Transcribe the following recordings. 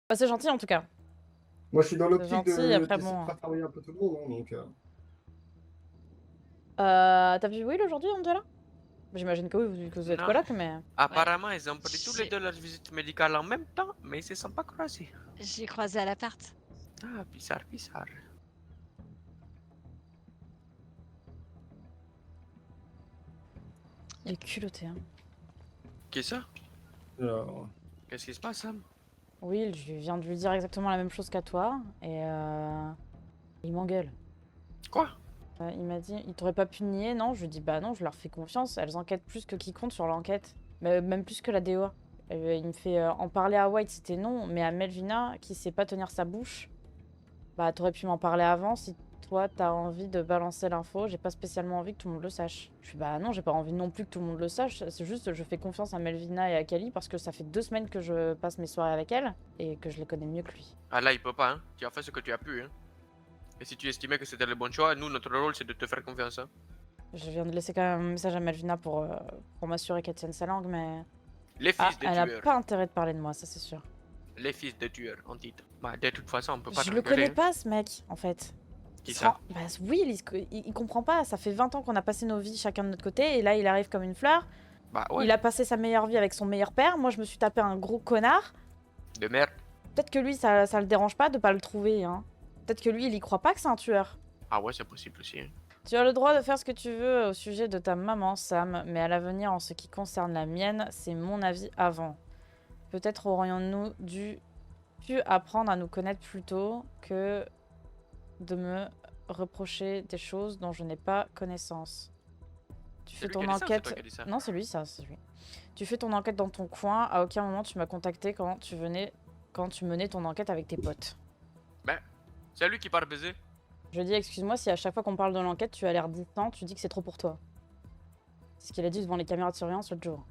Bah, c'est gentil en tout cas. Moi, je suis dans C'est l'optique gentil, de après d'essayer de bon. faire travailler un peu tout le monde, hein, donc T'as vu Will aujourd'hui, Angela? J'imagine que oui, vu que vous êtes Non. coloc, mais... Ouais. Apparemment, ils ont pris tous les J'ai deux leur visite médicale en même temps, mais ils se sont pas croisés. j'ai croisé à l'appart. Ah, bizarre, bizarre. Il est culotté, hein. Qui ça? alors, Qu'est-ce qui se passe, Sam? Will, je viens de lui dire exactement la même chose qu'à toi, et il m'engueule. Quoi? Il m'a dit, il t'aurait pas pu nier, non? Je lui dis, bah non, je leur fais confiance, elles enquêtent plus que quiconque sur l'enquête. Même plus que la DOA. Il me fait en parler à White, c'était non, mais à Melvina, qui sait pas tenir sa bouche, bah t'aurais pu m'en parler avant si toi t'as envie de balancer l'info. J'ai pas spécialement envie que tout le monde le sache. Je suis bah non, j'ai pas envie non plus que tout le monde le sache. C'est juste je fais confiance à Melvina et à Kali parce que ça fait 2 semaines que je passe mes soirées avec elles et que je les connais mieux que lui. Ah là, il peut pas, hein. Tu as fait ce que tu as pu, hein. Et si tu estimais que c'était le bon choix, nous, notre rôle, c'est de te faire confiance, hein. Je viens de laisser quand même un message à Melvina pour m'assurer qu'elle tienne sa langue, mais... Les Ah, fils de elle a tueurs. pas intérêt de parler de moi, ça c'est sûr. Les fils de tueurs, en titre. Bah, de toute façon, on peut pas Je te le regarder, connais hein. pas ce mec, en fait. Qui Il se ça? rend- Bah oui, il comprend pas. Ça fait 20 ans qu'on a passé nos vies chacun de notre côté, et là il arrive comme une fleur. Bah ouais, Il a passé sa meilleure vie avec son meilleur père. Moi, je me suis tapé un gros connard. de merde. Peut-être que lui, ça le dérange pas de pas le trouver, hein. Peut-être que lui, il y croit pas que c'est un tueur. Ah ouais, c'est possible aussi, hein. Tu as le droit de faire ce que tu veux au sujet de ta maman, Sam, mais à l'avenir, en ce qui concerne la mienne, c'est mon avis avant. Peut-être aurions-nous pu apprendre à nous connaître plus tôt que de me reprocher des choses dont je n'ai pas connaissance. Tu C'est fais lui qui a ton dit ça ou c'est enquête... toi qui as dit ça? Non, c'est lui, ça, c'est lui. Tu fais ton enquête dans ton coin. À aucun moment tu m'as contacté quand tu menais ton enquête avec tes potes. Ben, c'est lui qui part baiser. Je dis excuse-moi si à chaque fois qu'on parle de l'enquête, tu as l'air distant, tu dis que c'est trop pour toi. C'est ce qu'il a dit devant les caméras de surveillance l'autre jour.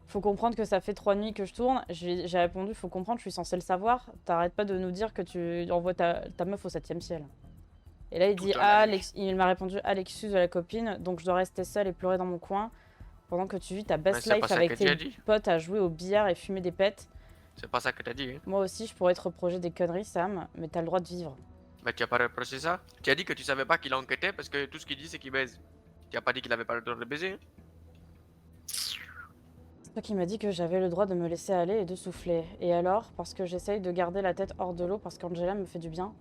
Faut comprendre que ça fait 3 nuits que je tourne. J'ai répondu, faut comprendre, je suis censée le savoir. T'arrêtes pas de nous dire que tu envoies ta meuf au 7ème ciel. Et là, il Tout dit, à ah, la nuit. il m'a répondu, ah, l'excuse de la copine, donc je dois rester seule et pleurer dans mon coin pendant que tu vis ta Mais best c'est pas life ça que avec tu as tes dit. potes à jouer au billard et fumer des pets. C'est pas ça que t'as dit, hein. Moi aussi, je pourrais te reprocher des conneries, Sam, mais t'as le droit de vivre. Mais tu as pas reproché ça. Tu as dit que tu savais pas qu'il enquêtait parce que tout ce qu'il dit, c'est qu'il baise. Tu as pas dit qu'il avait pas le droit de baiser, hein. C'est toi qui m'as dit que j'avais le droit de me laisser aller et de souffler. Et alors, parce que j'essaye de garder la tête hors de l'eau parce qu'Angela me fait du bien?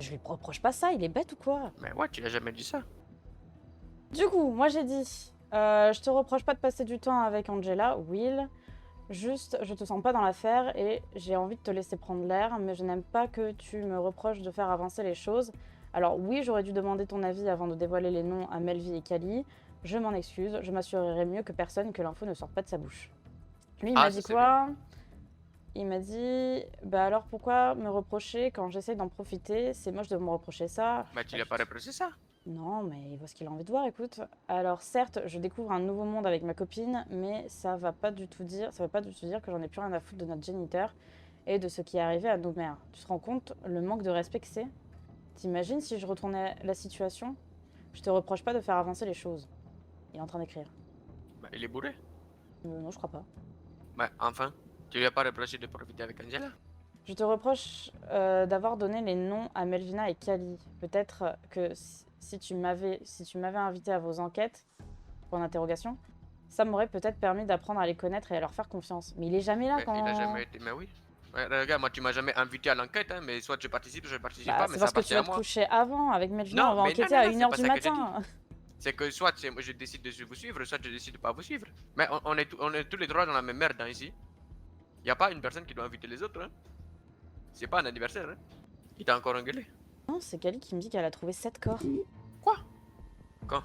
Je lui reproche pas ça, il est bête ou quoi? Mais ouais, tu l'as jamais dit ça. Du coup, moi j'ai dit, je te reproche pas de passer du temps avec Angela, Will. Juste, je te sens pas dans l'affaire et j'ai envie de te laisser prendre l'air, mais je n'aime pas que tu me reproches de faire avancer les choses. Alors oui, j'aurais dû demander ton avis avant de dévoiler les noms à Melvie et Kali. Je m'en excuse, je m'assurerai mieux que personne que l'info ne sorte pas de sa bouche. Lui, il Ah, m'a ça, dit c'est quoi? Il m'a dit, bah alors pourquoi me reprocher quand j'essaie d'en profiter? C'est moche de me reprocher ça. Mais tu lui as pas reproché ça. Non, mais il voit ce qu'il a envie de voir, écoute. Alors certes, je découvre un nouveau monde avec ma copine, mais ça va pas du tout dire que j'en ai plus rien à foutre de notre géniteur et de ce qui est arrivé à nos mères. Tu te rends compte le manque de respect que c'est? T'imagines si je retournais la situation? Je te reproche pas de faire avancer les choses. Il est en train d'écrire. Bah, il est bourré. Non, je crois pas. Bah, enfin. Tu lui as pas reproché de profiter avec Angela. Je te reproche d'avoir donné les noms à Melvina et Kali. Peut-être que si tu m'avais invité à vos enquêtes, pour une interrogation, ça m'aurait peut-être permis d'apprendre à les connaître et à leur faire confiance. Mais il est jamais là Mais quand... il a jamais été. Mais oui. Ouais, regarde, moi, tu m'as jamais invité à l'enquête, hein, mais soit je participe, soit je participe Bah, pas, c'est mais ça parce que tu appartient vas à te moi. coucher avant. Avec Melvina, Non, on va mais enquêter non, à non, 1h c'est du pas ça que j'ai matin. C'est que soit moi je décide de vous suivre, soit je décide de pas vous suivre. Mais on est tous les trois dans la même merde, hein, ici. Y a pas une personne qui doit inviter les autres, hein. C'est pas un anniversaire, hein. Il t'a encore engueulé. Non, c'est Kali qui me dit qu'elle a trouvé 7 corps. Quoi? Quand?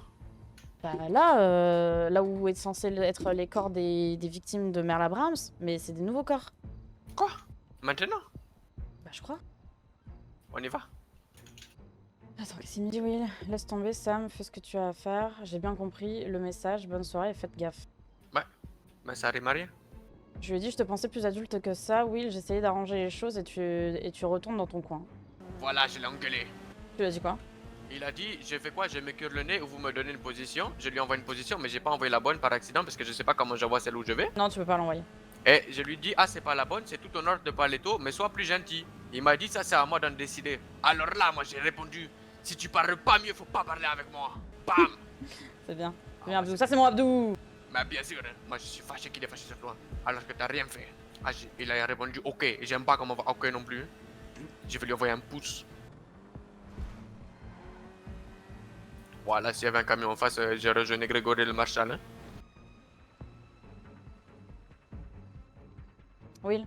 Bah là, là où est censé être les corps des victimes de Merle Abrams, mais c'est des nouveaux corps. Quoi? Maintenant? Bah je crois. On y va. Attends, qu'est-ce qu'il me dit, Will? Laisse tomber, Sam, fais ce que tu as à faire. J'ai bien compris le message, bonne soirée et faites gaffe. Mais ça rime à rien. Je lui ai dit, je te pensais plus adulte que ça, Will, j'essayais d'arranger les choses et tu retournes dans ton coin. Voilà, je l'ai engueulé. Tu lui as dit quoi? Il a dit, je fais quoi? Je me cure le nez ou vous me donnez une position. Je lui envoie une position, mais j'ai pas envoyé la bonne par accident parce que je sais pas comment j'envoie celle où je vais. Non, tu peux pas l'envoyer. Et je lui dis, ah, c'est pas la bonne, c'est tout honneur de parler tôt, mais sois plus gentil. Il m'a dit, ça, c'est à moi d'en décider. Alors là, moi, j'ai répondu, si tu parles pas mieux, faut pas parler avec moi. Bam! C'est bien. C'est bien, Abdou. Ça, c'est mon Abdou. Mais bien sûr, hein, moi, je suis fâché qu'il est fâché sur toi, alors que t'as rien fait. Ah, il a répondu, ok, et j'aime pas comment on va, ok non plus. Je vais lui envoyer un pouce. Voilà, s'il y avait un camion en face, je rejoignais Grégory le Marshal. Hein. Will.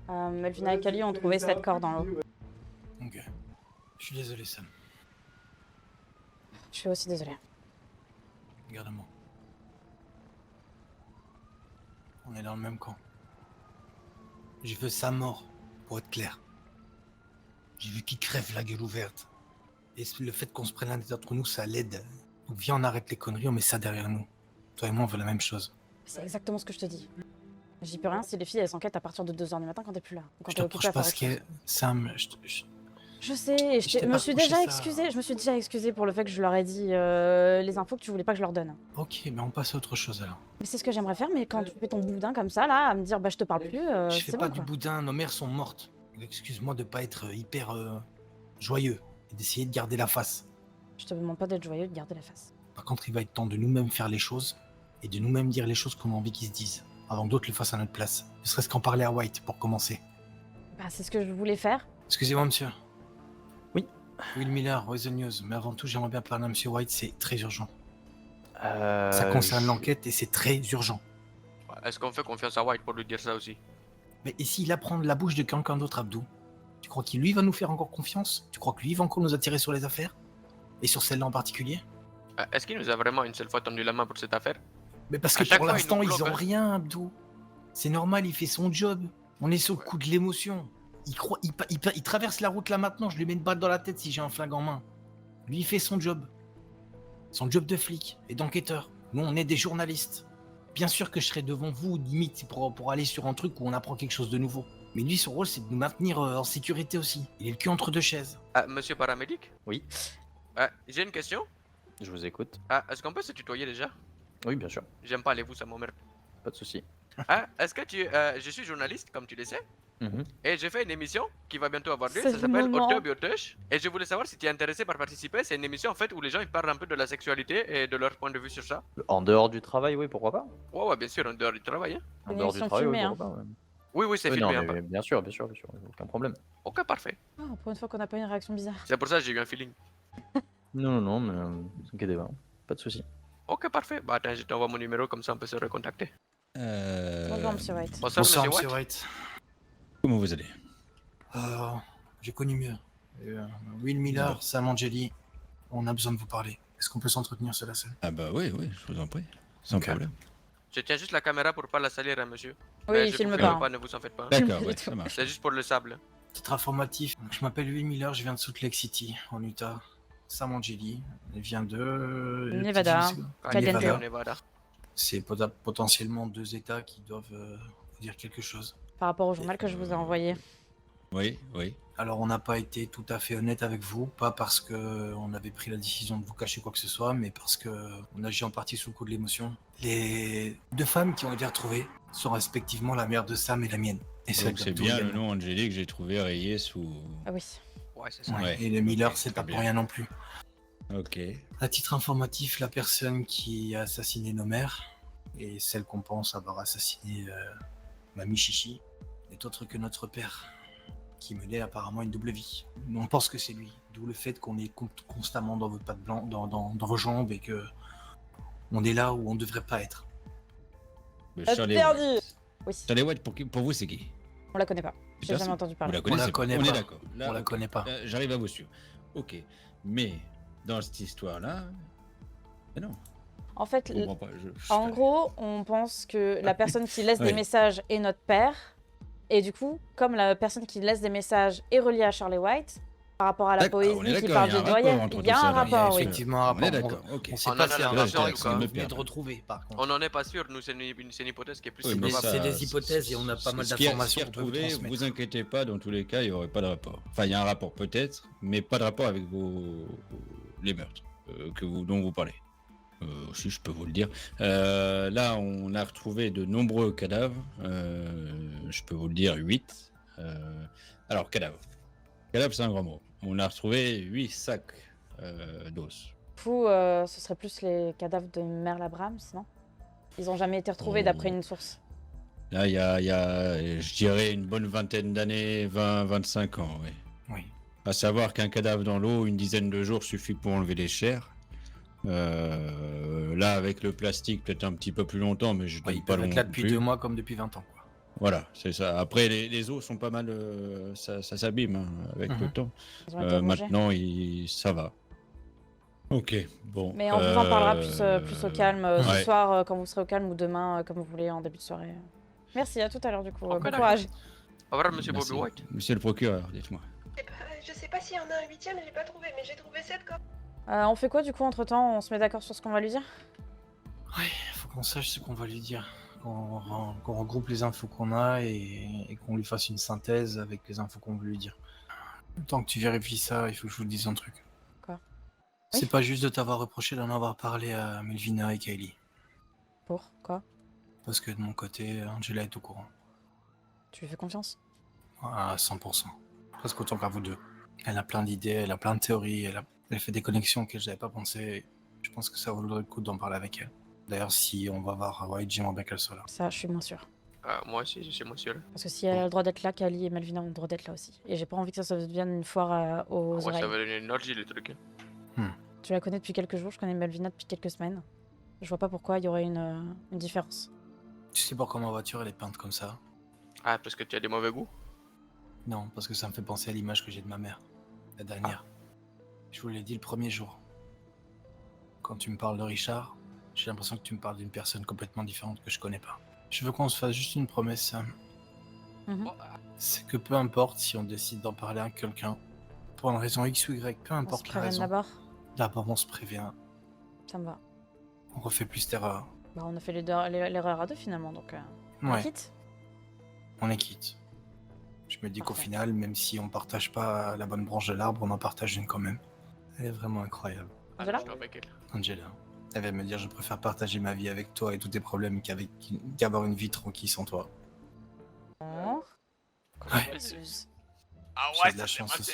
Melvina et Kali ont trouvé 7 corps dans l'eau. Ok. Je suis désolé, Sam. Je suis aussi désolée. Regarde-moi. On est dans le même camp. J'ai vu sa mort, pour être clair. J'ai vu qu'il crève la gueule ouverte. Et le fait qu'on se prenne l'un des autres nous, ça l'aide. Donc viens, on arrête les conneries, on met ça derrière nous. Toi et moi, on veut la même chose. C'est exactement ce que je te dis. J'y peux rien si les filles elles s'enquêtent à partir de 2h du matin quand t'es plus là. Ou quand Je t'es te occupée à proche faire parce autre chose. que Sam, Je sais, Je t'ai me pas suis reproché déjà ça. excusée. Je me suis déjà excusée pour le fait que je leur ai dit les infos que tu voulais pas que je leur donne. Ok, mais on passe à autre chose alors. Mais c'est ce que j'aimerais faire, mais quand tu fais ton boudin comme ça, là, à me dire bah je te parle plus, Je fais c'est pas bon du quoi. boudin, nos mères sont mortes. Excuse-moi de pas être hyper joyeux et d'essayer de garder la face. Je te demande pas d'être joyeux, de garder la face. Par contre, il va être temps de nous-mêmes faire les choses et de nous-mêmes dire les choses qu'on a envie qu'ils se disent, avant que d'autres le fassent à notre place. Ne serait-ce qu'en parler à White pour commencer. Bah c'est ce que je voulais faire. Excusez-moi, monsieur. Oui. Will Miller, Weather News. Mais avant tout, j'aimerais bien parler à monsieur White, c'est très urgent. Ça concerne l'enquête et c'est très urgent. Est-ce qu'on fait confiance à White pour lui dire ça aussi? Mais et s'il apprend de la bouche de quelqu'un d'autre, Abdou? Tu crois qu'il lui va nous faire encore confiance? Tu crois que lui va encore nous attirer sur les affaires? Et sur celle-là en particulier? Est-ce qu'il nous a vraiment une seule fois tendu la main pour cette affaire? Mais parce que À chaque pour fois, l'instant, il nous ils ont bloque, hein. rien, Abdou. C'est normal, il fait son job. On est sur le coup de l'émotion. Il traverse la route là maintenant, je lui mets une balle dans la tête si j'ai un flingue en main. Lui, il fait son job. Son job de flic et d'enquêteur. Nous, on est des journalistes. Bien sûr que je serai devant vous, limite, pour aller sur un truc où on apprend quelque chose de nouveau. Mais lui, son rôle, c'est de nous maintenir en sécurité aussi. Il est le cul entre deux chaises. Monsieur paramédic? Oui, J'ai une question. je vous écoute. Est-ce qu'on peut se tutoyer déjà? Oui, bien sûr, J'aime pas les vous, ça m'emmerde. pas de souci. Est-ce que je suis journaliste, comme tu le sais, Mhm. et j'ai fait une émission qui va bientôt avoir lieu, C'est ça le s'appelle moment. Autob et Otosh, et je voulais savoir si tu es intéressé par participer. C'est une émission en fait où les gens ils parlent un peu de la sexualité et de leur point de vue sur ça. En dehors du travail, oui, pourquoi pas. Ouais, bien sûr, en dehors du travail. Hein. En Une dehors du émission travail, oui, filmée, pourquoi pas. Ouais. Oui, c'est Oui, filmé. non, Hein, mais bien sûr, aucun problème. Ok, parfait. Ah, pour une fois qu'on n'a pas une réaction bizarre. C'est pour ça que j'ai eu un feeling. Non, mais t'inquiétez pas, pas de souci. Ok, parfait. Bah attends, je t'envoie mon numéro, comme ça on peut se recontacter. Bonjour, monsieur White. Bonsoir, Bonsoir, monsieur monsieur White. White. Comment vous allez? J'ai connu mieux. Will Miller, Sam Angeli, on a besoin de vous parler. Est-ce qu'on peut s'entretenir seul à seul? Ah bah oui, je vous en prie. Sans Ok. problème. Je tiens juste la caméra pour pas la salir, hein, monsieur. Oui, Mais il je filme vous pas. filme pas, ne vous en faites pas. D'accord, du ouais, tout. ça marche. C'est juste pour le sable. Titre informatif, je m'appelle Will Miller, je viens de Salt Lake City, en Utah. Sam Angeli, elle vient de... Nevada. Caliente. Nevada. Au Nevada. C'est potentiellement deux États qui doivent vous dire quelque chose. Par rapport au journal que je vous ai envoyé. Oui. Alors on n'a pas été tout à fait honnête avec vous, pas parce que on avait pris la décision de vous cacher quoi que ce soit, mais parce que on agit en partie sous le coup de l'émotion. Les deux femmes qui ont été retrouvées sont respectivement la mère de Sam et la mienne. Et celle Donc c'est d'Abdou bien le également. nom Angélique que j'ai trouvé rayé sous... Ah oui. Ouais, c'est ça. Ouais, Ouais. et le Miller, Ok, c'est pas très pour bien. rien non plus. Ok. À titre informatif, la personne qui a assassiné nos mères et celle qu'on pense avoir assassiné Mamie Chichi n'est autre que notre père, qui menait apparemment une double vie. On pense que c'est lui, d'où le fait qu'on est constamment dans vos pattes blanches, dans vos jambes et que on est là où on devrait pas être. Le Ah, Charlie perdu. White. Oui, Charlie White, pour vous, c'est qui? on la connaît pas. J'ai Personne. jamais entendu Vous parler. la connaissez pas. connaît On pas. est d'accord. Là, On la ok. connaît pas. J'arrive à vous suivre. Ok. Mais, dans cette histoire-là... Mais non, En fait, je comprends pas. en gros, on pense que la personne qui laisse des Oui. messages est notre père. Et du coup, comme la personne qui laisse des messages est reliée à Charlie White, par rapport à la D'accord, on est poésie qui d'accord, parle il y a du un rapport doyen, entre il y a tout un ça, là. Il y a rapport, oui. effectivement un rapport. On est d'accord, ok. On sait On en pas a si la un version, rapport Lucas. qu'on Me venait de perd. retrouver par contre. On n'en est pas sûr, nous, c'est une hypothèse qui est plus Oui, mais probable. ça- C'est des hypothèses et on a pas mal ce qui est d'informations qu'on peut vous retrouvé, transmettre. vous inquiétez pas, dans tous les cas, il n'y aurait pas de rapport. Enfin, il y a un rapport peut-être, mais pas de rapport avec les meurtres dont vous parlez. Aussi, je peux vous le dire. Là, on a retrouvé de nombreux cadavres. Je peux vous le dire, 8. Alors, cadavre. Cadavre, c'est un grand mot. On a retrouvé 8 sacs d'os. Fou, ce serait plus les cadavres de Merle Abrams, non? Ils ont jamais été retrouvés Oh. d'après une source. Là, il y a, je dirais, une bonne vingtaine d'années, 20-25 ans, oui. Oui. À savoir qu'un cadavre dans l'eau, une dizaine de jours suffit pour enlever les chairs. Là, avec le plastique, peut-être un petit peu plus longtemps, mais je Ouais, donne ils pas peuvent long être là non depuis plus. 2 mois comme depuis 20 ans. Quoi. Voilà, c'est ça. Après, les os sont pas mal, ça s'abîme hein, avec le Mhm. temps. Ils ont été rongés. Maintenant, ça va. Ok, bon. Mais on vous en parlera plus au calme ce ouais. soir quand vous serez au calme ou demain comme vous voulez en début de soirée. Merci, à tout à l'heure du coup. Ok, Bon d'accord. courage. Au revoir, monsieur Merci. Bobby White. Monsieur le procureur, dites-moi. Je sais pas s'il y en a un 8ème, j'ai pas trouvé, mais j'ai trouvé 7 corps. On fait quoi du coup entre temps? On se met d'accord sur ce qu'on va lui dire? Ouais, faut qu'on sache ce qu'on va lui dire. Qu'on regroupe les infos qu'on a et qu'on lui fasse une synthèse avec les infos qu'on veut lui dire. Tant que tu vérifies ça, il faut que je vous dise un truc. Quoi? C'est Oui. pas juste de t'avoir reproché d'en avoir parlé à Melvina et Kylie. Pour quoi? Parce que de mon côté, Angela est au courant. Tu lui fais confiance? À 100%. Presque autant qu'à vous deux. Elle a plein d'idées, elle a plein de théories, elle fait des connexions auxquelles j'avais pas pensé. Je pense que ça vaudrait le coup d'en parler avec elle. D'ailleurs, si on va voir White, j'aimerais bien qu'elle soit là. Ça, je suis moins sûre. Moi aussi, je suis moins sûr. Parce que si elle a le droit d'être là, Kali et Malvina ont le droit d'être là aussi. Et j'ai pas envie que ça devienne une foire aux Moi, ça oreilles. va donner une orgie, le truc. Tu la connais depuis quelques jours, je connais Malvina depuis quelques semaines. Je vois pas pourquoi il y aurait une différence. Tu sais pourquoi ma voiture elle est peinte comme ça? Ah, parce que tu as des mauvais goûts? Non, parce que ça me fait penser à l'image que j'ai de ma mère. La dernière. Je vous l'ai dit le premier jour. Quand tu me parles de Richard, j'ai l'impression que tu me parles d'une personne complètement différente que je connais pas. Je veux qu'on se fasse juste une promesse, Sam. Mhm. C'est que peu importe si on décide d'en parler à quelqu'un, pour une raison X ou Y, peu On se importe la prévienne raison. d'abord. D'abord on se prévient, Ça me va. on refait plus d'erreurs. Bah, on a fait l'erreur à deux finalement, donc on Ouais, quitte. on est quitte. Je me dis qu'au Parfait. final, même si on partage pas la bonne branche de l'arbre, on en partage une quand même. Elle est vraiment incroyable. Angela je suis avec elle. Angela. Elle va me dire je préfère partager ma vie avec toi et tous tes problèmes qu'avoir une vie tranquille sans toi. Oh. Ouais. Abuse. Ah J'ai de la chance aussi.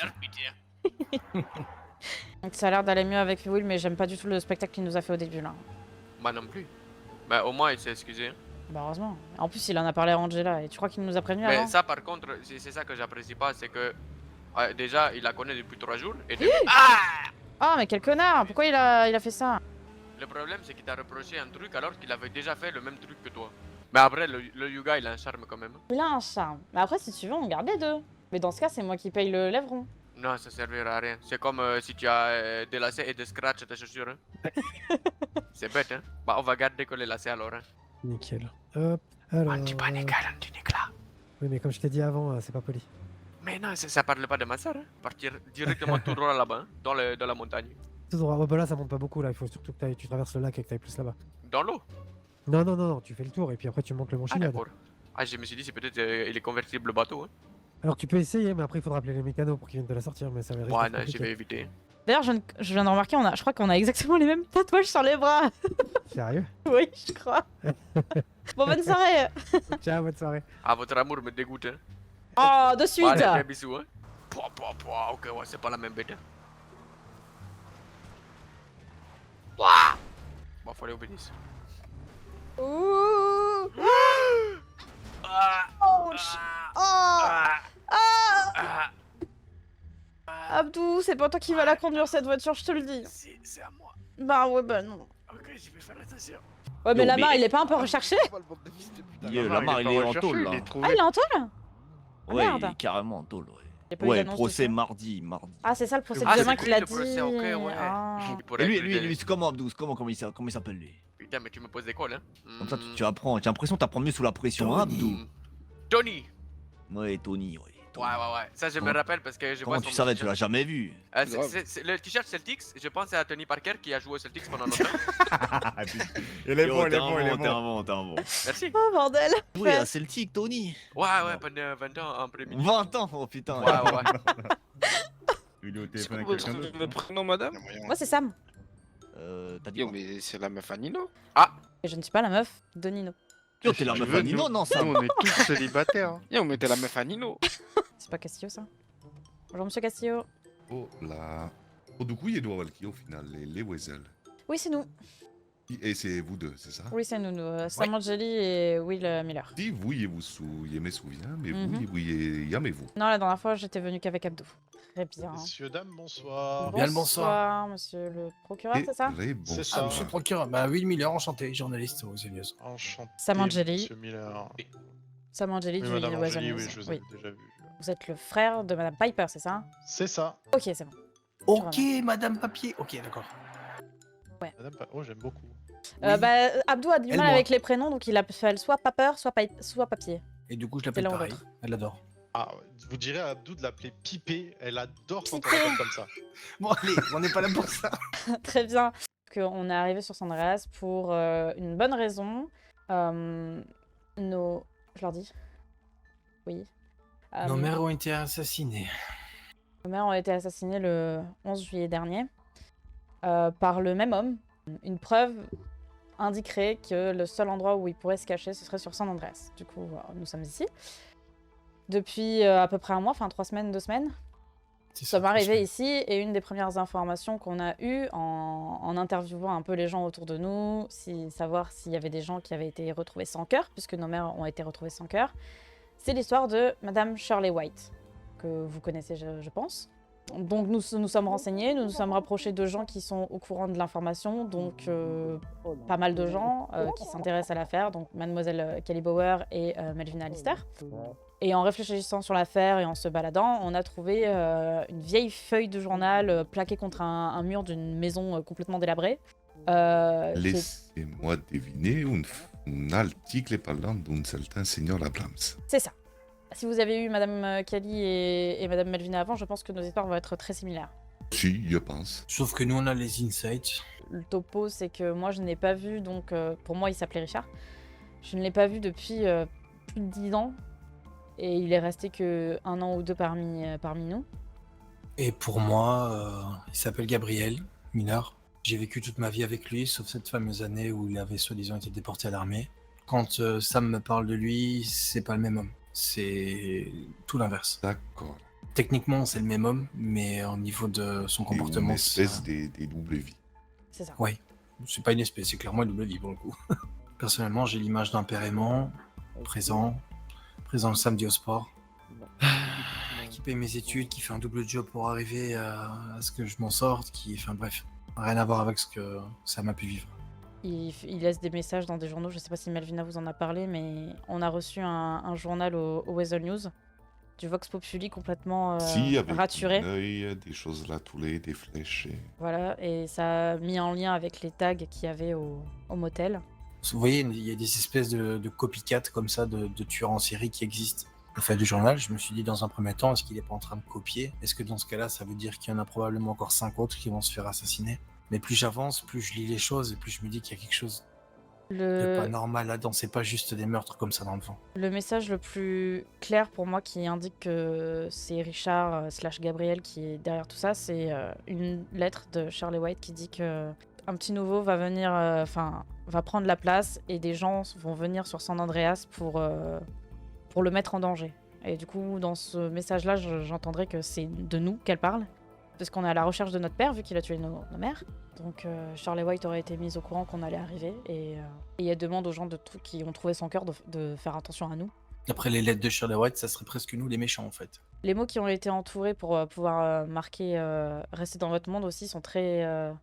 Donc ça a l'air d'aller mieux avec Will, mais j'aime pas du tout le spectacle qu'il nous a fait au début là. Bah non plus. Bah au moins il s'est excusé. Bah heureusement. En plus il en a parlé à Angela et tu crois qu'il nous a prévenu Mais avant? ça par contre, c'est ça que j'apprécie pas, c'est que déjà il la connaît depuis 3 jours et Ah mais quel connard! Pourquoi il a fait ça? le problème c'est qu'il t'a reproché un truc alors qu'il avait déjà fait le même truc que toi. Mais après le Yuga il a un charme quand même. Il a un charme. Mais après si tu veux on garde les deux. Mais dans ce cas c'est moi qui paye le lèvron. Non, ça servira à rien. C'est comme si tu as des lacets et des scratchs à tes chaussures. Hein. C'est bête, hein. Bah, on va garder que les lacets alors. Hein. Nickel. Hop. Alors. Anti-Nicolas. Oui, mais comme je t'ai dit avant, c'est pas poli. Mais non, ça parle pas de ma soeur. Hein. Partir directement tout droit là-bas, hein, dans la montagne. Tout droit. Oh, bah là, ça monte pas beaucoup. Là, il faut surtout que tu traverses le lac et que t'ailles plus là-bas. Dans l'eau. Non, non, non, non. Tu fais le tour et puis après, tu montes le mont Ah, Chiliad. d'accord. Ah, je me suis dit, c'est peut-être il est convertible bateau. Hein. Alors, tu peux essayer, mais après, il faudra appeler les mécanos pour qu'ils viennent te la sortir. Mais ça va Ouais, non, je vais éviter. D'ailleurs je viens de remarquer, je crois qu'on a exactement les mêmes tatouages sur les bras. Sérieux? Oui, je crois. Bon bonne soirée. Ciao, bonne soirée. Ah, votre amour me dégoûte. Hein. Oh de suite. Allez, bisous. Hein. Pouah, ok, ouais, c'est pas la même bête. Hein. Bon, faut aller au Bénis. Ouh. Ah, Ouch. Oh. ah, Ah. ah. Abdou, c'est pas toi qui vas la conduire cette voiture, je te le dis. C'est à moi. Bah ouais bah non. Ok, je vais faire attention. Ouais mais Non, Lamar mais- il est pas un peu recherché? Lamar, il est en tôle, là. Ah il est en tôle? Ouais, merde. il est carrément en tôle, ouais. Il y a pas eu Ouais, d'annonce procès dessus. mardi. Ah c'est ça le procès Ah, de c'est demain lui, qu'il a le dit. procès, ok, ouais. Ah. Il pourrait Et lui, être lui, plus lui, c'est comment, Abdou? Comment il s'appelle, lui? Putain, mais tu me poses des calls, hein. Comme ça, tu apprends. J'ai l'impression que t'apprends mieux sous la pression, hein, Abdou. Tony. Ouais, Tony, ouais. Tony. Ouais. Ça, je me Comment- rappelle parce que je vois Comment son tu savais? Tu t-shirt. l'as jamais vu. Le t-shirt Celtics, je pense à Tony Parker qui a joué au Celtics pendant longtemps. Il est Yo, bon, il t'es est un bon, il est bon, t'es un bon. bon, t'es un bon. Merci. Oh bordel. Oui, à Celtic, Tony. Ouais, pendant 20 ans en premier. 20 ans, oh putain. Ouais. Il est au téléphone avec Votre quelqu'un d'autre. prénom, madame? Moi c'est Sam. T'as dit Yo, quoi? mais c'est la meuf à Nino. Et je ne suis pas la meuf de Nino. Yo, t'es la Tu meuf veux, à Nino? Non, ça. Nous, on est tous célibataires. Yo, mais t'es la meuf à Nino. C'est pas Castillo, ça? Bonjour, monsieur Castillo. Oh là. Oh, du coup, il doit avoir qui au final, les Weasel. Oui, c'est nous. Et c'est vous deux, c'est ça? Oui, c'est nous. Sam Angeli et Will Miller. Si vous, il me souviens, mais Mhm. vous, aimez-vous. Non, la dernière fois, j'étais venu qu'avec Abdou. Très bien. Messieurs, dames, bonsoir. Bien le bonsoir. monsieur le procureur, Et c'est ça? très bon. C'est Ah, ça. monsieur le procureur, bah Will Miller, enchanté, journaliste aux News. Enchanté. Sam Angeli. Monsieur Miller. Sam Angeli Oui, du Madame Oiseau Angeli, News. oui, je vous ai déjà vu. Vous êtes le frère de Madame Piper, c'est ça? C'est ça. Ok, c'est bon. Ok, Madame Papier. Ok, d'accord. Oh, j'aime beaucoup. Oui. Bah, Abdou a du Elle, mal moi. avec les prénoms, donc il appelle soit Paper, soit Papier. Et du coup, je C'est l'appelle l'un ou pareil. l'autre. Elle adore. Ah, vous direz à Abdou de l'appeler Pipé. Elle adore quand on Pipé. l'appelle comme ça. Bon, allez, on n'est pas là pour ça. Très bien. On est arrivé sur San Andreas pour une bonne raison. Je leur dis. Oui. Nos mères ont été assassinées. Nos mères ont été assassinées le 11 juillet dernier par le même homme. Une preuve indiquerait que le seul endroit où il pourrait se cacher, ce serait sur San Andreas. Du coup, nous sommes ici. Depuis à peu près un mois, enfin 3 semaines, 2 semaines. Nous sommes arrivés ici et une des premières informations qu'on a eues en interviewant un peu les gens autour de nous, savoir s'il y avait des gens qui avaient été retrouvés sans cœur, puisque nos mères ont été retrouvées sans cœur, c'est l'histoire de Madame Shirley White, que vous connaissez, je pense. Donc nous sommes renseignés, nous nous sommes rapprochés de gens qui sont au courant de l'information, donc pas mal de gens qui s'intéressent à l'affaire, donc Mademoiselle Kelly Bauer et Melvina Lister. Et en réfléchissant sur l'affaire et en se baladant, on a trouvé une vieille feuille de journal plaquée contre un mur d'une maison complètement délabrée. Laissez-moi deviner un article parlant d'un certain Seigneur Abrams. C'est ça. Si vous avez eu Madame Kelly et Madame Melvina avant, je pense que nos histoires vont être très similaires. Si, je pense. Sauf que nous, on a les insights. Le topo, c'est que moi, je n'ai pas vu, donc pour moi, il s'appelait Richard. Je ne l'ai pas vu depuis plus de 10 ans. Et il est resté que 1 an ou 2 parmi nous. Et pour moi, il s'appelle Gabriel Minard. J'ai vécu toute ma vie avec lui, sauf cette fameuse année où il avait soi-disant été déporté à l'armée. Quand Sam me parle de lui, c'est pas le même homme. C'est tout l'inverse. D'accord. Techniquement, c'est le même homme, mais au niveau de son comportement, Une espèce de double vie. C'est ça. Oui, c'est pas une espèce, c'est clairement une double vie pour le coup. Personnellement, j'ai l'image d'un père aimant, présent le samedi au sport, qui paye mes études, qui fait un double job pour arriver à ce que je m'en sorte, enfin bref, rien à voir avec ce que ça m'a pu vivre. Il laisse des messages dans des journaux, je sais pas si Melvina vous en a parlé, mais on a reçu un journal au Weasel News, du Vox Populi complètement Si, avec raturé. un œil, des choses là, des flèches. Voilà, et ça a mis en lien avec les tags qu'il y avait au motel. Vous voyez, il y a des espèces de copycat comme ça, de tueurs en série qui existent. Le fait du journal, je me suis dit dans un premier temps, est-ce qu'il n'est pas en train de copier? Est-ce que dans ce cas-là, ça veut dire qu'il y en a probablement encore 5 autres qui vont se faire assassiner? Mais plus j'avance, plus je lis les choses et plus je me dis qu'il y a quelque chose de pas normal là-dedans. C'est pas juste des meurtres comme ça dans le vent. Le message le plus clair pour moi qui indique que c'est Richard / Gabriel qui est derrière tout ça, c'est une lettre de Shirley White qui dit que un petit nouveau va venir, va prendre la place et des gens vont venir sur San Andreas pour le mettre en danger. Et du coup, dans ce message-là, j'entendrai que c'est de nous qu'elle parle, parce qu'on est à la recherche de notre père, vu qu'il a tué nos mères. Donc Shirley White aurait été mise au courant qu'on allait arriver, et elle demande aux gens qui ont trouvé son cœur de faire attention à nous. Après les lettres de Shirley White, ça serait presque nous les méchants en fait. Les mots qui ont été entourés pour pouvoir marquer « Restez dans votre monde » aussi sont très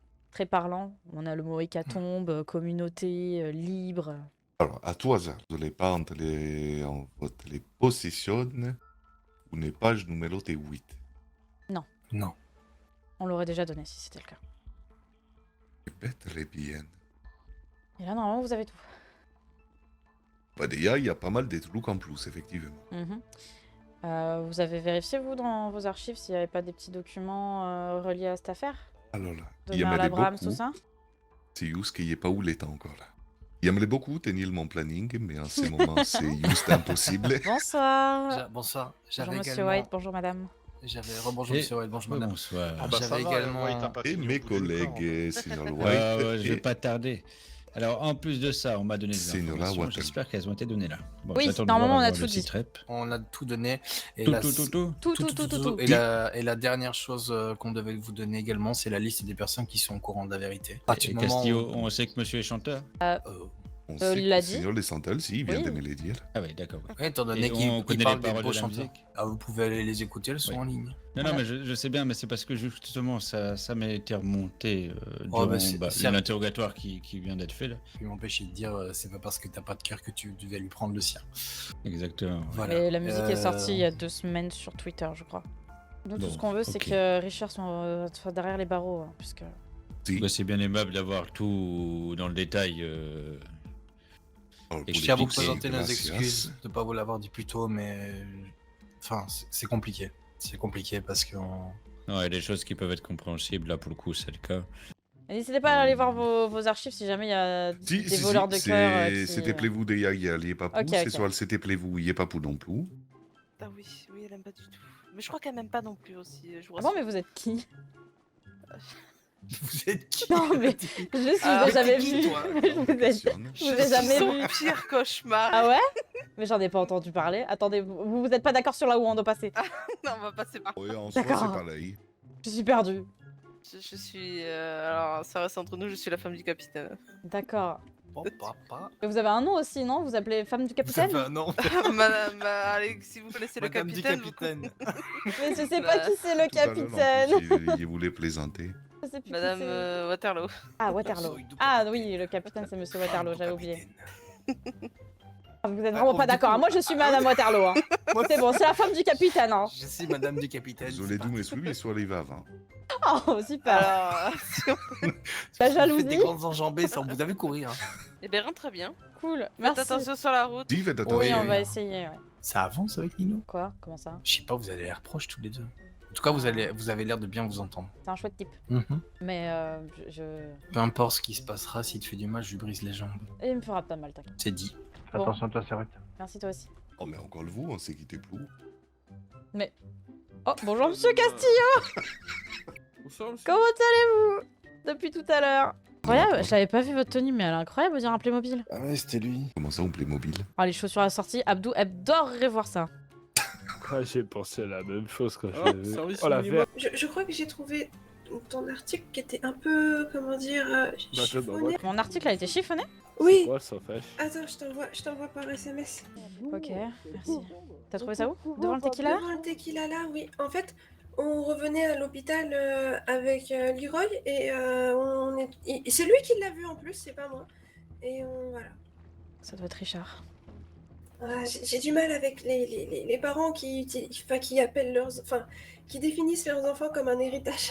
parlants. On a le mot hécatombe, communauté, libre. Alors, à tout hasard, vous n'allez pas entre les possessionne une page numéro 8. Non. On l'aurait déjà donné si c'était le cas. Peut-être bien. Et là, normalement, vous avez tout. Bah, déjà, il y a pas mal de trucs en plus, effectivement. Vous avez vérifié, vous, dans vos archives, s'il n'y avait pas des petits documents reliés à cette affaire? Alors là, il Donner à aimerait l'Abraham, beaucoup. tout ça? C'est juste qu'il n'y ait pas où l'état encore là. Il aimerait beaucoup tenir mon planning, mais en ce moment, c'est juste impossible. Bonsoir. Bonsoir. Bonjour, monsieur White. Bonjour, madame. J'avais rebonjour Et- monsieur White, bonjour madame. Bonsoir. Ah bah ça J'avais va, également- White, t'as pas Et fini mes au bout du corps, collègues, Seigneur Ouais, White. ouais, je vais et- pas tarder. Alors, en plus de ça, on m'a donné des Seigneur informations. Water. J'espère qu'elles ont été données là. Bon, Oui, j'attends de normalement, voir on a avoir tout le dit. site-rep. On a tout donné. Et Tout, la- tout, tout, tout. Tout. Et la dernière chose qu'on devait vous donner également, c'est la liste des personnes qui sont au courant de la vérité. À partir Et du moment Castillo, où- on sait que monsieur est chanteur? On il sait que l'a le dit. Seigneur des Santales, si, il vient Oui. de me les dire. Ah oui, d'accord. oui. Ouais, étant Et donné on qu'il connaît parle les des paroles beaux de la chanteurs. musique? Ah, vous pouvez aller les écouter, elles sont Oui. en ligne. Non, non, mais je sais bien, mais c'est parce que justement, ça m'a été remonté Oh, durant bah, c'est- l'interrogatoire qui vient d'être fait là. Puis m'empêcher de dire, c'est pas parce que t'as pas de cœur que tu devais lui prendre le sien. Exactement. Voilà. Mais la musique est sortie il y Euh, a 2 semaines sur Twitter, je crois. Nous, tout Bon, ce qu'on veut, c'est ok. que Richard soit derrière les barreaux, hein, puisque... Si. Bah, c'est bien aimable d'avoir tout dans le détail. Alors, Et pour Je tiens à les vous piquer, présenter nos gracias. excuses de pas vous l'avoir dit plus tôt, mais enfin, c'est compliqué. C'est compliqué parce que Non, il y a des choses qui peuvent être compréhensibles. Là, pour le coup, c'est le cas. Et n'hésitez pas à aller voir vos archives si jamais il y a Si, des si, voleurs de cœur qui... C'était plaît-vous de Yaya, il y est pas Ok, c'est ok. soit c'était plaît-vous, il y est pas pour non plus. Ah oui, elle aime pas du tout. Mais je crois qu'elle m'aime pas non plus aussi. Je vous Ah bon, rassure. mais vous êtes qui? vous êtes qui? Non, mais juste, je Ah, vous ai jamais t'es qui, vu. toi Je vous ai Questionne. ai jamais Son vu. pire cauchemar. Ah ouais? Mais j'en ai pas entendu parler. Attendez, vous êtes pas d'accord sur là où on doit passer? Non, on va passer par. Oui, en soi, c'est D'accord. pareil. Je suis perdue. Je suis. Alors, ça reste entre nous, je suis la femme du capitaine. D'accord. Oh, papa. Mais vous avez un nom aussi, non? Vous appelez femme du Vous avez capitaine? un nom. Madame, allez, si vous connaissez Madame le du capitaine. capitaine. Mais je sais pas Bah, qui c'est le Tout à l'heure, capitaine. en plus, il voulait plaisanter. Je sais plus qui Madame c'est. Waterloo. Ah, Waterloo. Soy du Ah capitaine. oui, le capitaine, c'est monsieur Waterloo, j'avais oublié. Capitaine. Ah, vous êtes vraiment Oh, pas du d'accord. coup- Moi, je suis madame Waterloo. Hein. Moi, C'est bon, c'est la femme du capitaine. Hein. Je suis madame du capitaine. Désolé d'où, mais celui, il soit arrivé avant. Oh, super. Alors, La Vous faites jalousie. des grandes enjambées sans vous avez courir. Hein. eh bien, rentre très bien. Cool. Faites Merci. attention sur la route. Dis, faites attention. Oui, on oui. va essayer. Ouais. Ça avance avec Nino? Quoi? Comment ça? Je sais pas, vous avez l'air proches tous les deux. En tout cas, vous avez l'air de bien vous entendre. C'est un chouette type. Mhm. Mais Peu importe ce qui se passera, s'il te fait du mal, je lui brise les jambes. Et il me fera pas mal, t'inquiète. C'est dit. Bon. Attention à toi, c'est vrai. Merci toi aussi. Oh, mais encore le vous, on s'est quitté plus. Oh, bonjour monsieur Castillo. Comment allez-vous? Depuis tout à l'heure. Incroyable, j'avais pas vu votre tenue, mais elle est incroyable, on dirait un Playmobil. Ah ouais, c'était lui. Comment ça, on Playmobil? Oh, les chaussures assorties, Abdou adorerait voir ça. Ouais, j'ai pensé à la même chose quand Oh, j'ai vu. service Oh la minimum. verte. Je crois que j'ai trouvé ton article qui était un peu, comment dire, chiffonné. Mon article a été chiffonné? Oui, Ouais, ça fait. attends, je t'envoie par SMS. Ok, merci. T'as trouvé ça où? Devant le tequila? Devant le tequila là, oui. En fait, on revenait à l'hôpital avec Leroy et c'est lui qui l'a vu en plus, c'est pas moi. Et voilà. Ça doit être Richard. Ah, j'ai du mal avec les parents qui appellent qui définissent leurs enfants comme un héritage.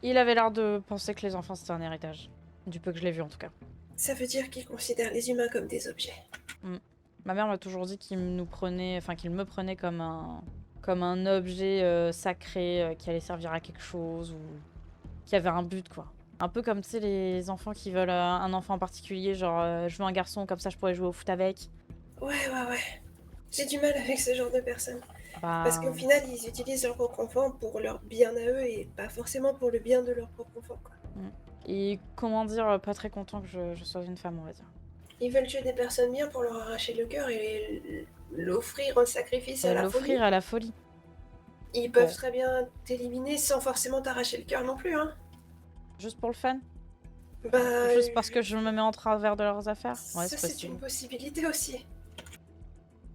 Il avait l'air de penser que les enfants c'était un héritage. Du peu que je l'ai vu en tout cas. Ça veut dire qu'ils considèrent les humains comme des objets. Ma mère m'a toujours dit qu'il me prenait comme un objet sacré qui allait servir à quelque chose ou qui avait un but quoi. Un peu comme tu sais les enfants qui veulent un enfant en particulier, genre je veux un garçon comme ça je pourrais jouer au foot avec. Ouais. J'ai du mal avec ce genre de personnes. Bah, Parce qu'au final, ils utilisent leur propre enfant pour leur bien à eux et pas forcément pour le bien de leur propre enfant, quoi. Et comment dire, pas très content que je sois une femme on va dire. Ils veulent tuer des personnes bien pour leur arracher le cœur et l'offrir en sacrifice à la folie. L'offrir à la folie. Ils peuvent Bon. très bien t'éliminer sans forcément t'arracher le cœur non plus, hein. Juste pour le fun? Bah, Juste parce que je me mets en travers de leurs affaires? Ouais, ça c'est c'est une possible. possibilité aussi.